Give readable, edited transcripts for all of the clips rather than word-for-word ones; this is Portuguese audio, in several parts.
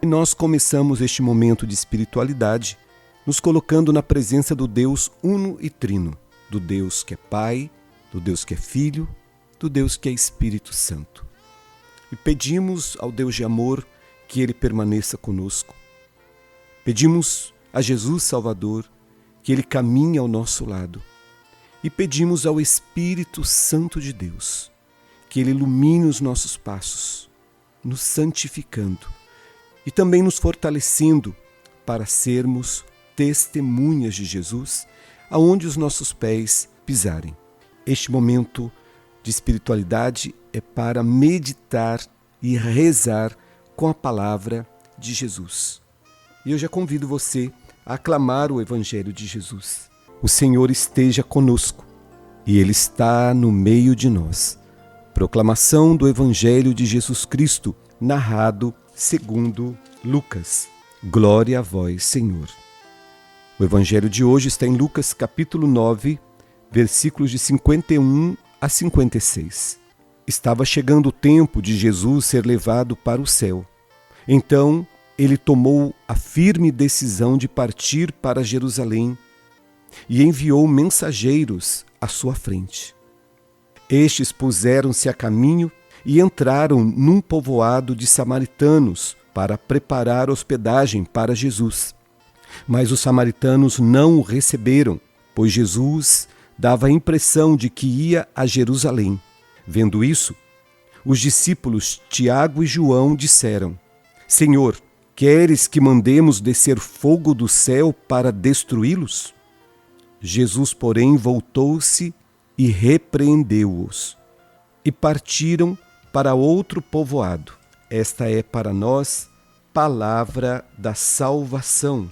E nós começamos este momento de espiritualidade nos colocando na presença do Deus uno e trino, do Deus que é Pai, do Deus que é Filho, do Deus que é Espírito Santo. E pedimos ao Deus de amor que Ele permaneça conosco. Pedimos a Jesus Salvador que Ele caminhe ao nosso lado. E pedimos ao Espírito Santo de Deus que Ele ilumine os nossos passos, nos santificando e também nos fortalecendo para sermos testemunhas de Jesus aonde os nossos pés pisarem. Este momento de espiritualidade é para meditar e rezar com a palavra de Jesus. E eu já convido você a aclamar o Evangelho de Jesus. O Senhor esteja conosco e Ele está no meio de nós. Proclamação do Evangelho de Jesus Cristo, narrado segundo Lucas. Glória a vós, Senhor. O Evangelho de hoje está em Lucas capítulo 9, versículos de 51 a 56. Estava chegando o tempo de Jesus ser levado para o céu. Então, ele tomou a firme decisão de partir para Jerusalém e enviou mensageiros à sua frente. Estes puseram-se a caminho e entraram num povoado de samaritanos para preparar hospedagem para Jesus. Mas os samaritanos não o receberam, pois Jesus dava a impressão de que ia a Jerusalém. Vendo isso, os discípulos Tiago e João disseram: Senhor, queres que mandemos descer fogo do céu para destruí-los? Jesus, porém, voltou-se e repreendeu-os. E partiram para outro povoado. Esta é para nós palavra da salvação.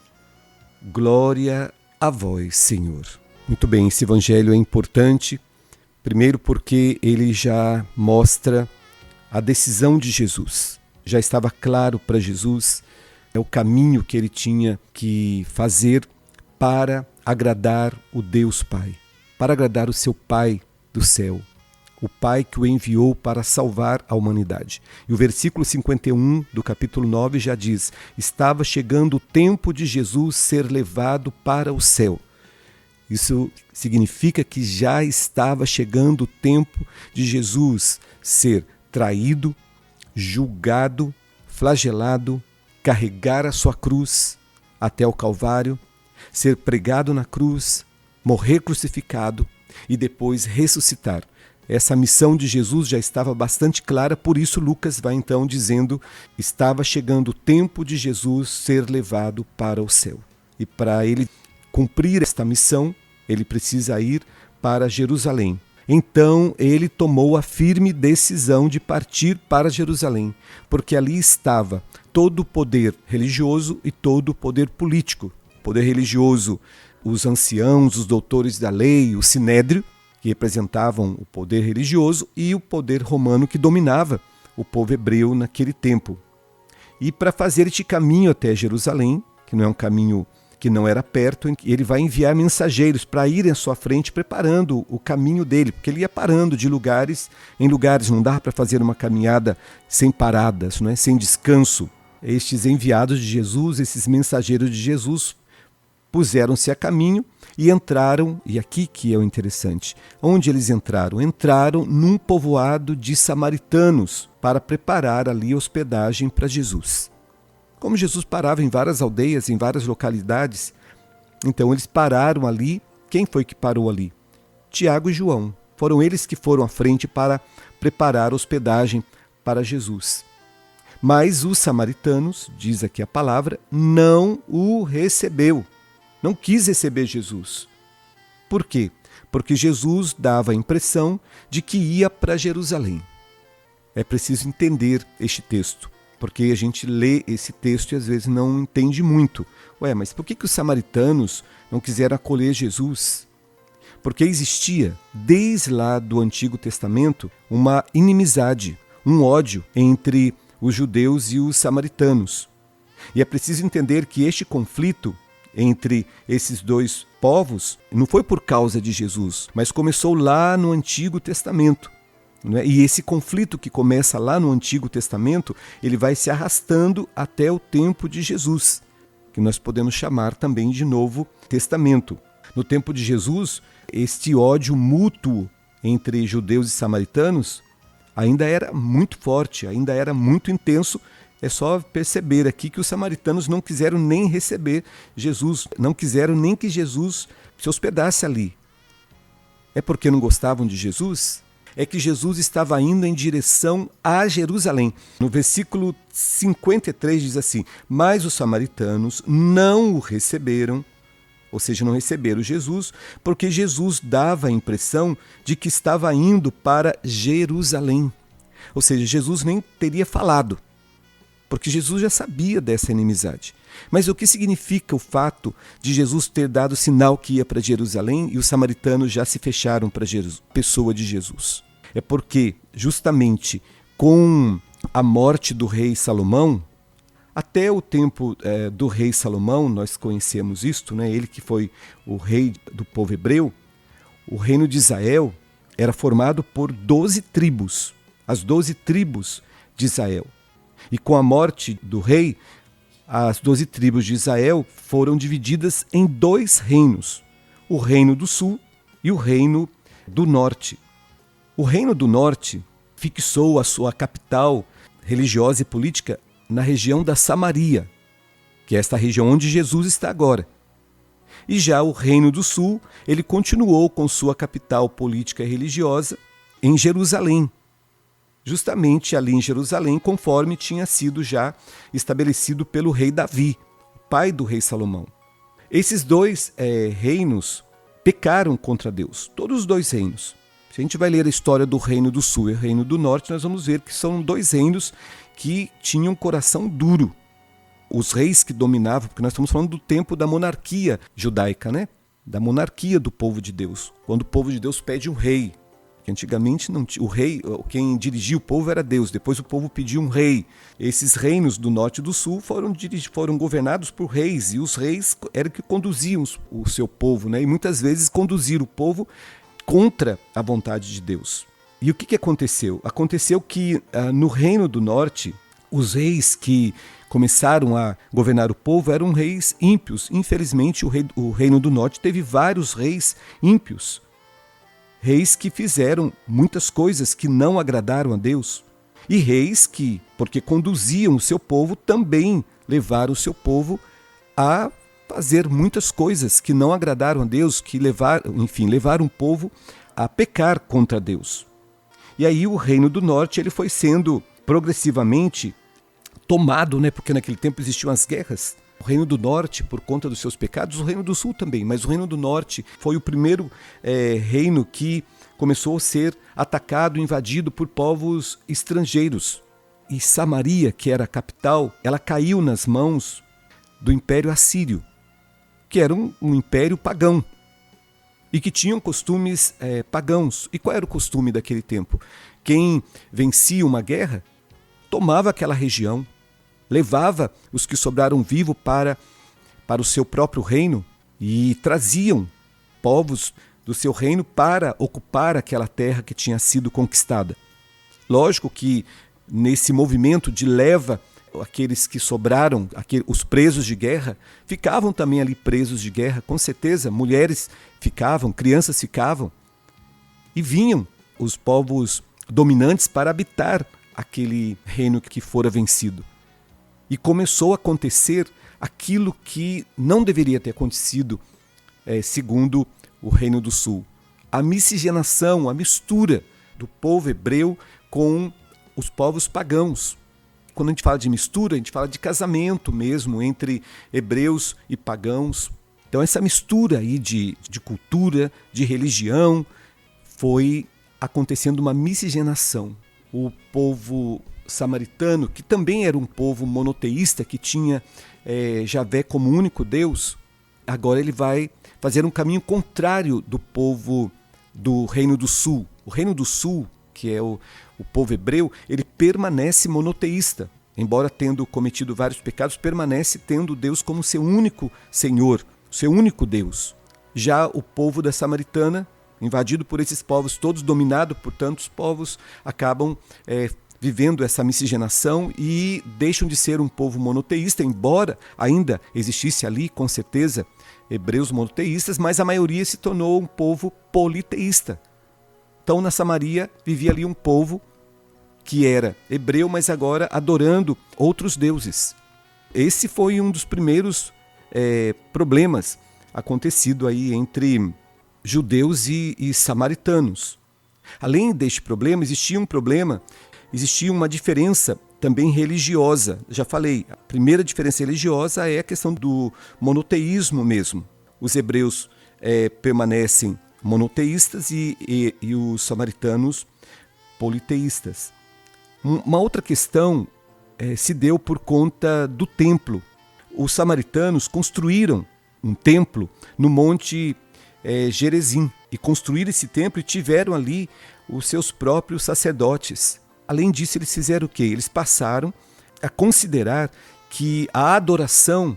Glória a vós, Senhor. Muito bem, esse evangelho é importante, primeiro porque ele já mostra a decisão de Jesus. Já estava claro para Jesus o caminho que ele tinha que fazer para agradar o Deus Pai, para agradar o seu Pai do céu, o Pai que o enviou para salvar a humanidade. E o versículo 51 do capítulo 9 já diz: estava chegando o tempo de Jesus ser levado para o céu. Isso significa que já estava chegando o tempo de Jesus ser traído, julgado, flagelado, carregar a sua cruz até o Calvário, ser pregado na cruz, morrer crucificado e depois ressuscitar. Essa missão de Jesus já estava bastante clara, por isso Lucas vai então dizendo: estava chegando o tempo de Jesus ser levado para o céu. E para ele cumprir esta missão, ele precisa ir para Jerusalém. Então ele tomou a firme decisão de partir para Jerusalém, porque ali estava todo o poder religioso e todo o poder político. Poder religioso, os anciãos, os doutores da lei, o sinédrio, que representavam o poder religioso, e o poder romano que dominava o povo hebreu naquele tempo. E para fazer este caminho até Jerusalém, que não é um caminho que não era perto, ele vai enviar mensageiros para irem à sua frente preparando o caminho dele, porque ele ia parando de lugares em lugares, não dá para fazer uma caminhada sem paradas, não é? Sem descanso. Estes enviados de Jesus, esses mensageiros de Jesus, puseram-se a caminho e entraram, e aqui que é o interessante, onde eles entraram? Entraram num povoado de samaritanos para preparar ali hospedagem para Jesus. Como Jesus parava em várias aldeias, em várias localidades, então eles pararam ali. Quem foi que parou ali? Tiago e João. Foram eles que foram à frente para preparar hospedagem para Jesus. Mas os samaritanos, diz aqui a palavra, não o recebeu. Não quis receber Jesus. Por quê? Porque Jesus dava a impressão de que ia para Jerusalém. É preciso entender este texto, porque a gente lê esse texto e às vezes não entende muito. Mas por que os samaritanos não quiseram acolher Jesus? Porque existia, desde lá do Antigo Testamento, uma inimizade, um ódio entre os judeus e os samaritanos. E é preciso entender que este conflito entre esses dois povos não foi por causa de Jesus, mas começou lá no Antigo Testamento. né? E esse conflito que começa lá no Antigo Testamento, ele vai se arrastando até o tempo de Jesus, que nós podemos chamar também de Novo Testamento. No tempo de Jesus, este ódio mútuo entre judeus e samaritanos ainda era muito forte, ainda era muito intenso. É só perceber aqui que os samaritanos não quiseram nem receber Jesus, não quiseram nem que Jesus se hospedasse ali. É porque não gostavam de Jesus? É que Jesus estava indo em direção a Jerusalém. No versículo 53 diz assim: mas os samaritanos não o receberam, ou seja, não receberam Jesus, porque Jesus dava a impressão de que estava indo para Jerusalém. Ou seja, Jesus nem teria falado, porque Jesus já sabia dessa inimizade. Mas o que significa o fato de Jesus ter dado sinal que ia para Jerusalém e os samaritanos já se fecharam para a pessoa de Jesus? É porque, justamente com a morte do rei Salomão, até o tempo do rei Salomão, nós conhecemos isto, né? Ele que foi o rei do povo hebreu, o reino de Israel era formado por 12 tribos, as 12 tribos de Israel. E com a morte do rei, as 12 tribos de Israel foram divididas em 2 reinos, o reino do sul e o reino do norte. O reino do norte fixou a sua capital religiosa e política na região da Samaria, que é esta região onde Jesus está agora. E já o reino do sul, ele continuou com sua capital política e religiosa em Jerusalém, justamente ali em Jerusalém, conforme tinha sido já estabelecido pelo rei Davi, pai do rei Salomão. Esses 2 reinos pecaram contra Deus, todos os 2 reinos. Se a gente vai ler a história do reino do sul e o reino do norte, nós vamos ver que são 2 reinos que tinham um coração duro. Os reis que dominavam, porque nós estamos falando do tempo da monarquia judaica, né? Da monarquia do povo de Deus. Quando o povo de Deus pede um rei, que antigamente não tinha, o rei, quem dirigia o povo era Deus, depois o povo pedia um rei. Esses reinos do norte e do sul foram governados por reis, e os reis eram que conduziam o seu povo, né? E muitas vezes conduziram o povo contra a vontade de Deus. E o que aconteceu? Aconteceu que no reino do norte, os reis que começaram a governar o povo eram reis ímpios. Infelizmente, o reino do norte teve vários reis ímpios. Reis que fizeram muitas coisas que não agradaram a Deus. E reis que, porque conduziam o seu povo, também levaram o seu povo a fazer muitas coisas que não agradaram a Deus, que levaram o povo a pecar contra Deus. E aí o reino do norte ele foi sendo progressivamente tomado, né? Porque naquele tempo existiam as guerras. O reino do norte, por conta dos seus pecados, o reino do sul também, mas o reino do norte foi o primeiro reino que começou a ser atacado, invadido por povos estrangeiros. E Samaria, que era a capital, ela caiu nas mãos do Império Assírio, que era um império pagão e que tinham costumes pagãos. E qual era o costume daquele tempo? Quem vencia uma guerra tomava aquela região, levava os que sobraram vivos para o seu próprio reino e traziam povos do seu reino para ocupar aquela terra que tinha sido conquistada. Lógico que nesse movimento de leva, aqueles que sobraram, os presos de guerra, ficavam também ali presos de guerra, com certeza, mulheres ficavam, crianças ficavam, e vinham os povos dominantes para habitar aquele reino que fora vencido. E começou a acontecer aquilo que não deveria ter acontecido, segundo o Reino do Sul. A miscigenação, a mistura do povo hebreu com os povos pagãos. Quando a gente fala de mistura, a gente fala de casamento mesmo entre hebreus e pagãos. Então essa mistura aí de cultura, de religião, foi acontecendo uma miscigenação. O povo samaritano, que também era um povo monoteísta, que tinha Javé como único Deus, agora ele vai fazer um caminho contrário do povo do Reino do Sul. O Reino do Sul, que é o povo hebreu, ele permanece monoteísta. Embora tendo cometido vários pecados, permanece tendo Deus como seu único Senhor, seu único Deus. Já o povo da Samaritana, invadido por esses povos todos, dominado por tantos povos, acabam vivendo essa miscigenação e deixam de ser um povo monoteísta, embora ainda existisse ali, com certeza, hebreus monoteístas, mas a maioria se tornou um povo politeísta. Então, na Samaria, vivia ali um povo que era hebreu, mas agora adorando outros deuses. Esse foi um dos primeiros problemas acontecido aí entre judeus e samaritanos. Além deste problema, existia uma diferença também religiosa. Já falei, a primeira diferença religiosa é a questão do monoteísmo mesmo. Os hebreus permanecem monoteístas e os samaritanos politeístas. Uma outra questão se deu por conta do templo. Os samaritanos construíram um templo no Monte Gerizim e construíram esse templo e tiveram ali os seus próprios sacerdotes. Além disso, eles fizeram o quê? Eles passaram a considerar que a adoração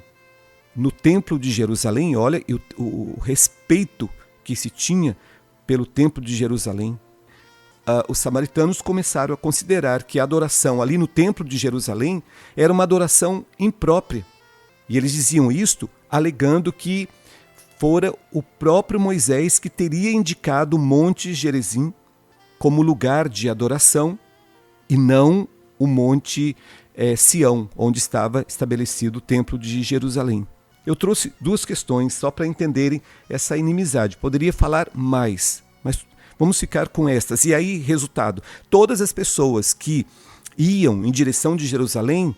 no templo de Jerusalém, olha o respeito que se tinha pelo templo de Jerusalém, os samaritanos começaram a considerar que a adoração ali no templo de Jerusalém era uma adoração imprópria. E eles diziam isto alegando que fora o próprio Moisés que teria indicado o Monte Gerizim como lugar de adoração e não o Monte Sião, onde estava estabelecido o Templo de Jerusalém. Eu trouxe duas questões só para entenderem essa inimizade. Poderia falar mais, mas vamos ficar com estas. E aí, resultado, todas as pessoas que iam em direção de Jerusalém,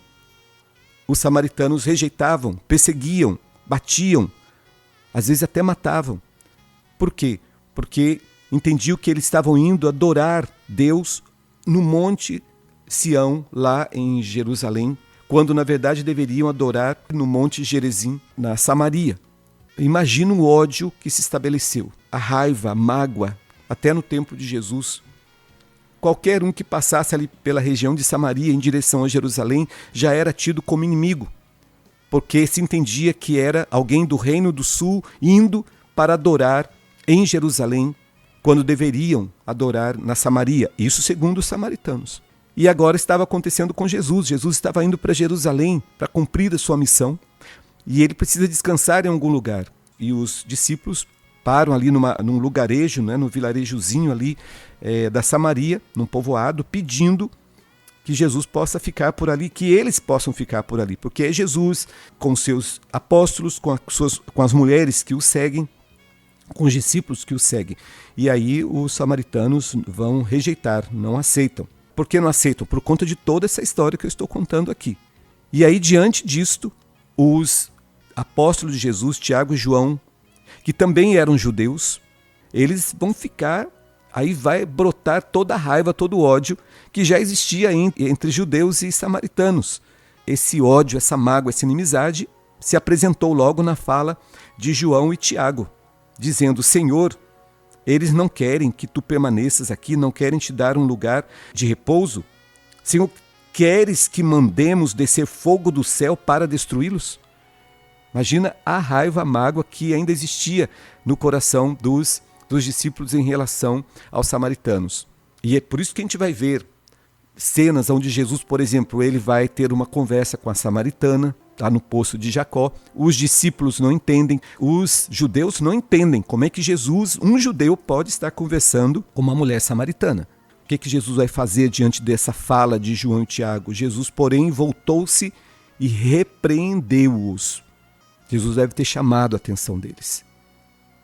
os samaritanos rejeitavam, perseguiam, batiam, às vezes até matavam. Por quê? Porque entendiam que eles estavam indo adorar Deus no Monte Sião, lá em Jerusalém, quando na verdade deveriam adorar no Monte Gerizim, na Samaria. Imagina o ódio que se estabeleceu, a raiva, a mágoa, até no tempo de Jesus. Qualquer um que passasse ali pela região de Samaria em direção a Jerusalém já era tido como inimigo, porque se entendia que era alguém do Reino do Sul indo para adorar em Jerusalém, quando deveriam adorar na Samaria. Isso segundo os samaritanos. E agora estava acontecendo com Jesus. Jesus estava indo para Jerusalém para cumprir a sua missão e ele precisa descansar em algum lugar. E os discípulos param ali num lugarejo, né, no vilarejozinho ali da Samaria, num povoado, pedindo que Jesus possa ficar por ali, que eles possam ficar por ali, porque é Jesus com seus apóstolos, com as mulheres que o seguem, com os discípulos que o seguem. E aí os samaritanos vão rejeitar, não aceitam. Por que não aceitam? Por conta de toda essa história que eu estou contando aqui. E aí, diante disto, os apóstolos de Jesus, Tiago e João, que também eram judeus, eles vão ficar, aí vai brotar toda a raiva, todo o ódio que já existia entre judeus e samaritanos. Esse ódio, essa mágoa, essa inimizade se apresentou logo na fala de João e Tiago, dizendo: Senhor, eles não querem que tu permaneças aqui, não querem te dar um lugar de repouso. Senhor, queres que mandemos descer fogo do céu para destruí-los? Imagina a raiva, a mágoa que ainda existia no coração dos discípulos em relação aos samaritanos. E é por isso que a gente vai ver cenas onde Jesus, por exemplo, ele vai ter uma conversa com a samaritana, lá no poço de Jacó. Os discípulos não entendem, os judeus não entendem como é que Jesus, um judeu, pode estar conversando com uma mulher samaritana. O que Jesus vai fazer diante dessa fala de João e Tiago? Jesus, porém, voltou-se e repreendeu-os. Jesus deve ter chamado a atenção deles.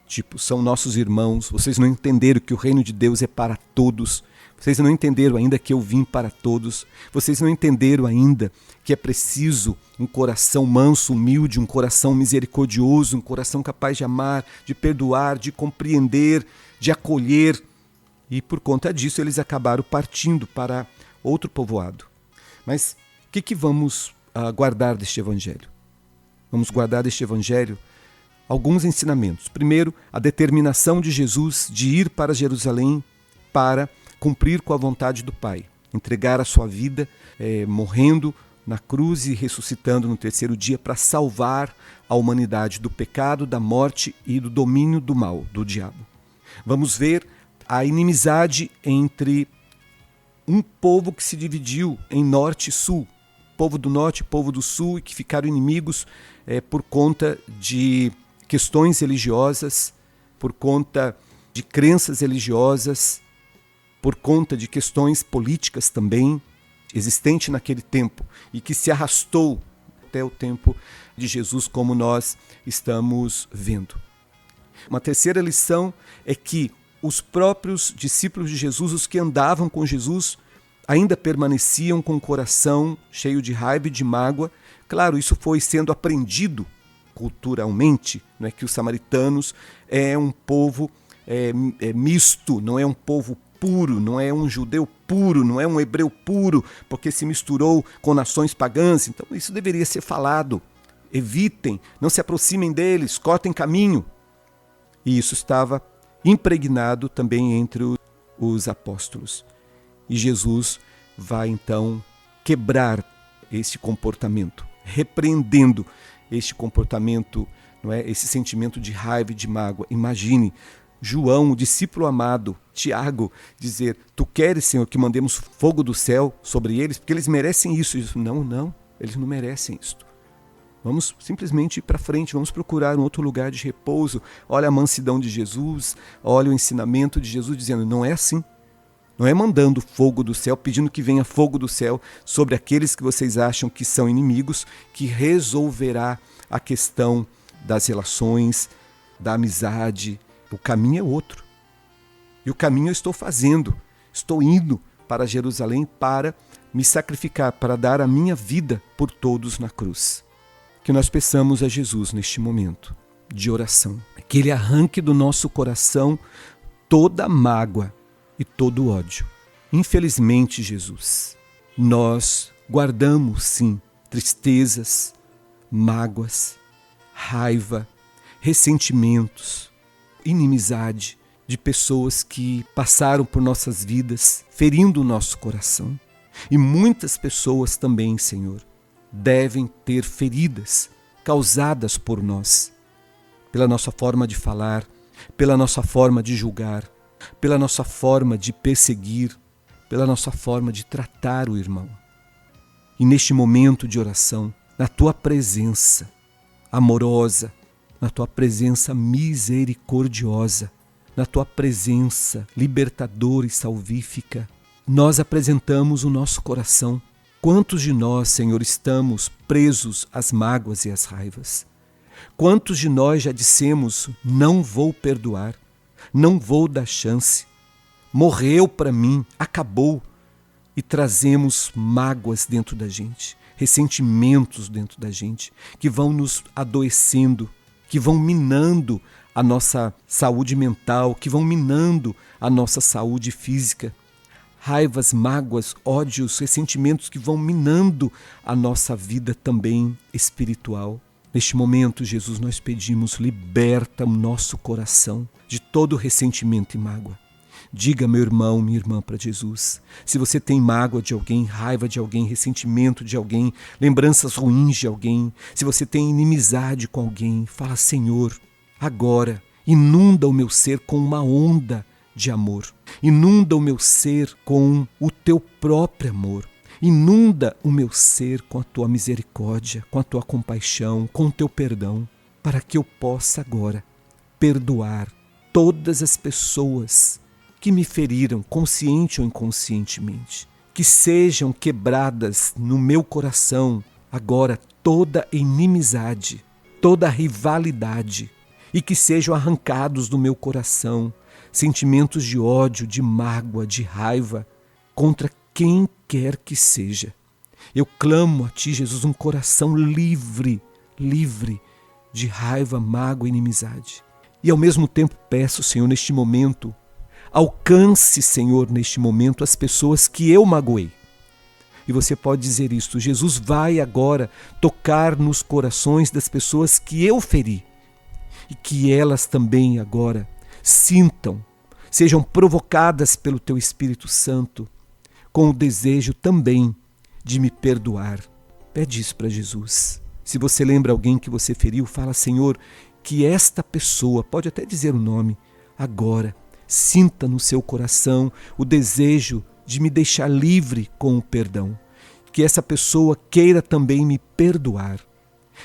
Tipo, são nossos irmãos, vocês não entenderam que o reino de Deus é para todos. Vocês não entenderam ainda que eu vim para todos. Vocês não entenderam ainda que é preciso um coração manso, humilde, um coração misericordioso, um coração capaz de amar, de perdoar, de compreender, de acolher. E por conta disso eles acabaram partindo para outro povoado. Mas o que vamos guardar deste evangelho? Vamos guardar deste evangelho alguns ensinamentos. Primeiro, a determinação de Jesus de ir para Jerusalém para cumprir com a vontade do Pai, entregar a sua vida, morrendo na cruz e ressuscitando no terceiro dia para salvar a humanidade do pecado, da morte e do domínio do mal, do diabo. Vamos ver a inimizade entre um povo que se dividiu em norte e sul, povo do norte e povo do sul, e que ficaram inimigos por conta de questões religiosas, por conta de crenças religiosas, por conta de questões políticas também, existente naquele tempo, e que se arrastou até o tempo de Jesus, como nós estamos vendo. Uma terceira lição é que os próprios discípulos de Jesus, os que andavam com Jesus, ainda permaneciam com o coração cheio de raiva e de mágoa. Claro, isso foi sendo aprendido culturalmente, não é que os samaritanos é um povo misto, não é um povo puro, não é um judeu puro, não é um hebreu puro, porque se misturou com nações pagãs. Então isso deveria ser falado. Evitem, não se aproximem deles, cortem caminho. E isso estava impregnado também entre os apóstolos. E Jesus vai então quebrar esse comportamento, repreendendo este comportamento, não é? Esse sentimento de raiva e de mágoa. Imagine João, o discípulo amado, Tiago, dizer: tu queres, Senhor, que mandemos fogo do céu sobre eles? Porque eles merecem isso. Não, eles não merecem isso. Vamos simplesmente ir para frente, vamos procurar um outro lugar de repouso. Olha a mansidão de Jesus, olha o ensinamento de Jesus dizendo: não é assim. Não é mandando fogo do céu, pedindo que venha fogo do céu sobre aqueles que vocês acham que são inimigos, que resolverá a questão das relações, da amizade. O caminho é outro. E o caminho eu estou fazendo. Estou indo para Jerusalém para me sacrificar, para dar a minha vida por todos na cruz. Que nós peçamos a Jesus neste momento de oração, que Ele arranque do nosso coração toda mágoa e todo ódio. Infelizmente, Jesus, nós guardamos sim tristezas, mágoas, raiva, ressentimentos, inimizade de pessoas que passaram por nossas vidas, ferindo o nosso coração. E muitas pessoas também, Senhor, devem ter feridas causadas por nós, pela nossa forma de falar, pela nossa forma de julgar, pela nossa forma de perseguir, pela nossa forma de tratar o irmão. E neste momento de oração, na Tua presença amorosa, na Tua presença misericordiosa, na Tua presença libertadora e salvífica, nós apresentamos o nosso coração. Quantos de nós, Senhor, estamos presos às mágoas e às raivas? Quantos de nós já dissemos: não vou perdoar, não vou dar chance, morreu para mim, acabou, e trazemos mágoas dentro da gente, ressentimentos dentro da gente, que vão nos adoecendo, que vão minando a nossa saúde mental, que vão minando a nossa saúde física. Raivas, mágoas, ódios, ressentimentos que vão minando a nossa vida também espiritual. Neste momento, Jesus, nós pedimos: liberta o nosso coração de todo ressentimento e mágoa. Diga, meu irmão, minha irmã, para Jesus, se você tem mágoa de alguém, raiva de alguém, ressentimento de alguém, lembranças ruins de alguém, se você tem inimizade com alguém, fala: Senhor, agora inunda o meu ser com uma onda de amor. Inunda o meu ser com o Teu próprio amor. Inunda o meu ser com a Tua misericórdia, com a Tua compaixão, com o Teu perdão, para que eu possa agora perdoar todas as pessoas que me feriram, consciente ou inconscientemente. Que sejam quebradas no meu coração agora toda inimizade, toda rivalidade, e que sejam arrancados do meu coração sentimentos de ódio, de mágoa, de raiva contra quem quer que seja. Eu clamo a Ti, Jesus, um coração livre, livre de raiva, mágoa e inimizade. E ao mesmo tempo peço, Senhor, neste momento, alcance, Senhor, neste momento as pessoas que eu magoei. E você pode dizer isto: Jesus vai agora tocar nos corações das pessoas que eu feri, e que elas também agora sintam, sejam provocadas pelo Teu Espírito Santo, com o desejo também de me perdoar. Pede isso para Jesus. Se você lembra alguém que você feriu, fala: Senhor, que esta pessoa, pode até dizer o nome, agora sinta no seu coração o desejo de me deixar livre com o perdão. Que essa pessoa queira também me perdoar.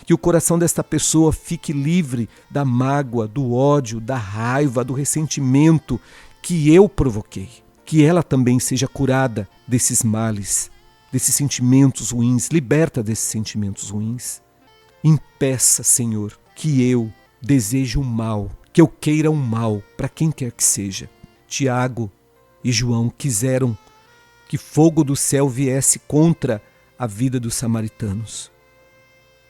Que o coração desta pessoa fique livre da mágoa, do ódio, da raiva, do ressentimento que eu provoquei. Que ela também seja curada desses males, desses sentimentos ruins, liberta desses sentimentos ruins. Impeça, Senhor, que eu deseje o mal, que eu queira o mal para quem quer que seja. Tiago e João quiseram que fogo do céu viesse contra a vida dos samaritanos.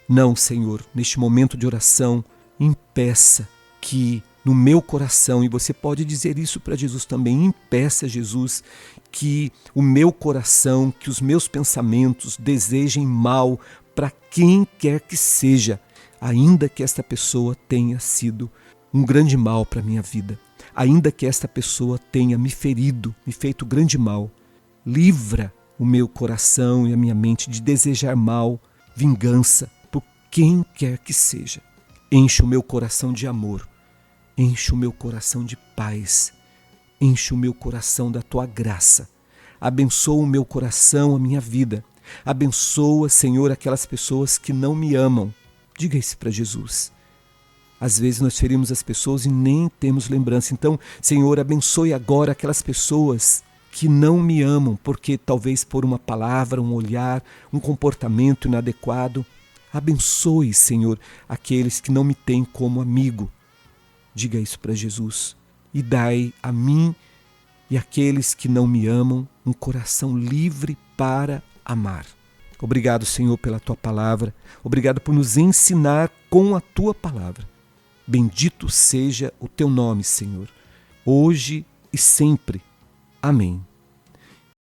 Não, Senhor, neste momento de oração, impeça que no meu coração, e você pode dizer isso para Jesus também, impeça, Jesus, que o meu coração, que os meus pensamentos desejem mal para quem quer que seja, ainda que esta pessoa tenha sido um grande mal para a minha vida, ainda que esta pessoa tenha me ferido, me feito grande mal. Livra o meu coração e a minha mente de desejar mal, vingança, por quem quer que seja. Enche o meu coração de amor, enche o meu coração de paz, enche o meu coração da tua graça. Abençoa o meu coração, a minha vida. Abençoa, Senhor, aquelas pessoas que não me amam. Diga isso para Jesus. Às vezes nós ferimos as pessoas e nem temos lembrança. Então, Senhor, abençoe agora aquelas pessoas que não me amam, porque talvez por uma palavra, um olhar, um comportamento inadequado. Abençoe, Senhor, aqueles que não me têm como amigo. Diga isso para Jesus. E dai a mim e àqueles que não me amam um coração livre para amar. Obrigado, Senhor, pela tua palavra. Obrigado por nos ensinar com a tua palavra. Bendito seja o teu nome, Senhor, hoje e sempre. Amém.